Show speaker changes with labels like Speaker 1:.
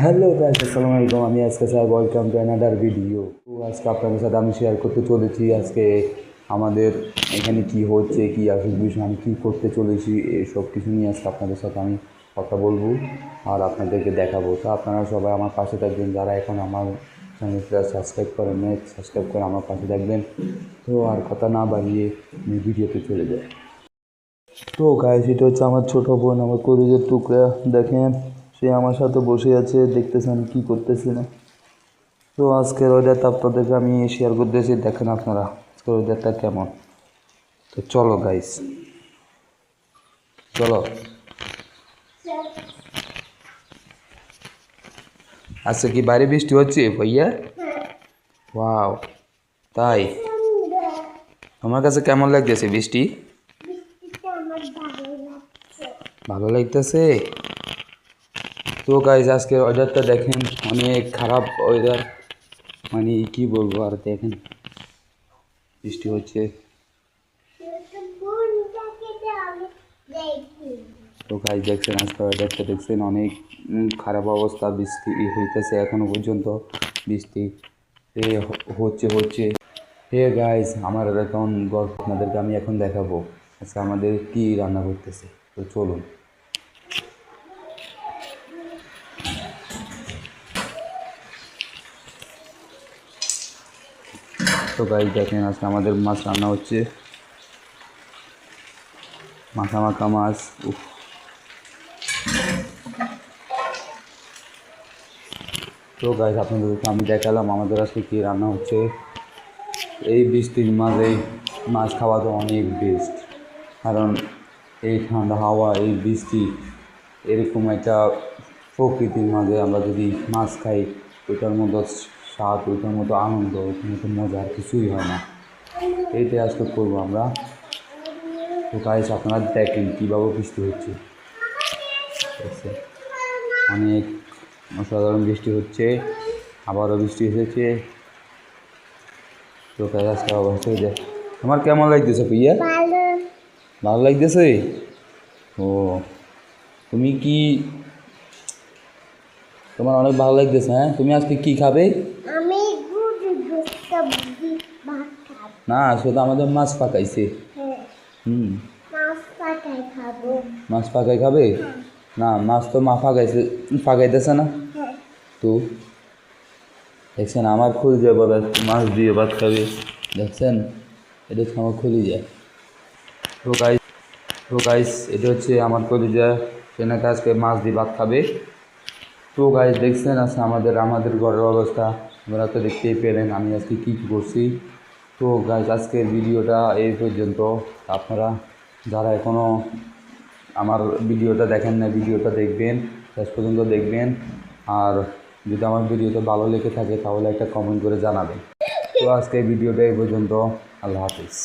Speaker 1: Hello guys, আসসালামু আলাইকুম। আমি আজকে sir welcome to another video. তো আজকে আপনাদের সাথে আমি শেয়ার করতে চলেছি আজকে আমাদের এখানে কি হচ্ছে, কি আসল বিষয়, আমি কী করতে চলেছি, এসব কিছু নিয়ে আজকে আপনাদের সাথে আমি কথা বলবো আর আপনাদেরকে দেখাবো। তো আপনারা সবাই আমার পাশে থাকবেন, যারা এখন আমার চ্যানেলটা সাবস্ক্রাইব করেন সাবস্ক্রাইব করে আমার পাশে থাকবেন। তো আর কথা না বাড়িয়ে আমি ভিডিওতে চলে যাই। তো গাইস, এটা হচ্ছে আমার ছোট বোন, আমার কলিজার টুকরা। দেখেন, সে আমার সাথে বসে আছে, দেখতেছে আমি কী করতেছি না। তো আজকের ওয়েদারটা আপনাদেরকে আমি শেয়ার করতেছি, দেখেন আপনারা আজকের ওয়েদারটা কেমন। তো চলো গাইস, চলো। আজকে কি বাইরে বৃষ্টি হচ্ছে ভাইয়া? ওয়াও, তাই? আমার কাছে কেমন লাগতেছে বৃষ্টি? ভালো লাগতেছে। তো গাইস, আজকের ওয়েদারটা দেখেন, অনেক খারাপ ওয়েদার, মানে কি বলবো আর। দেখেন বৃষ্টি হচ্ছে। তো গাইস দেখছেন, আজকে ওয়েদারটা দেখছেন, অনেক খারাপ অবস্থা। বৃষ্টি হইতেছে এখনো পর্যন্ত, বৃষ্টি হচ্ছে। হে গাইস, আমার এখন গল্প আপনাদেরকে আমি এখন দেখাবো আজকে আমাদের কি রান্না করতেছে। তো চলুন। তো গাইস দেখেন, আজকে আমাদের মাছ রান্না হচ্ছে, মাখা মাখা মাছ। উফ। তো গাইস আপনাদেরকে আমি দেখালাম আমাদের আজকে কী রান্না হচ্ছে। এই বৃষ্টির মাঝে মাছ খাওয়া তো অনেক বেস্ট, কারণ এই ঠান্ডা হাওয়া, এই বৃষ্টি, এরকম একটা প্রকৃতির মাঝে আমরা যদি মাছ খাই, ওইটার মতো স্বাদ, ওইটার মতো আনন্দ, ওইটার মতো মজা আর কিছুই হয় না। এইটাই আজকে করবো আমরা। তো গাইস আপনারা দেখেন কীভাবে বৃষ্টি হচ্ছে, অনেক অসাধারণ বৃষ্টি হচ্ছে, আবারও বৃষ্টি এসেছে। তো গাইস আজকে অবস্থা যায়। আমার কেমন লাগতেছে ভাইয়া? ভালো লাগতেছে। ও, তুমি কি, তোমার অনেক ভালো লাগতেছে? হ্যাঁ, তুমি আজকে কি খাবে?
Speaker 2: আমি সবজি ভাত খাবো।
Speaker 1: না, শুধু আমাদের মাছ পাকাইছে।
Speaker 2: হ্যাঁ,
Speaker 1: হুম,
Speaker 2: মাছ পাকাই খাবো।
Speaker 1: মাছ পাকাই খাবে? না, মাছ তো মা পাকাইছে, পাকাইতেছে না।
Speaker 2: হ্যাঁ,
Speaker 1: তো দেখছেন, আমার খুলে যায় বলে মাছ দিয়ে ভাত খাবে। দেখছেন, এটা হচ্ছে আমার খুলে যায়। তো গাইস এটা হচ্ছে আমার কলিজা, সেনাকে আজকে মাছ দিয়ে ভাত খাবে। তো গাইস দেখছেন আজকে আমাদের ঘরের অবস্থা, আপনারা তো দেখতেই পেলেন আমি আজকে কী কী করছি। তো গাইস আজকের ভিডিওটা এই পর্যন্ত। আপনারা যারা এখনও আমার ভিডিওটা দেখেন না, ভিডিওটা দেখবেন, শেষ পর্যন্ত দেখবেন। আর যদি আমার ভিডিওটা ভালো লেগে থাকে তাহলে একটা কমেন্ট করে জানাবেন। তো আজকে ভিডিওটা এই পর্যন্ত। আল্লাহ হাফিজ।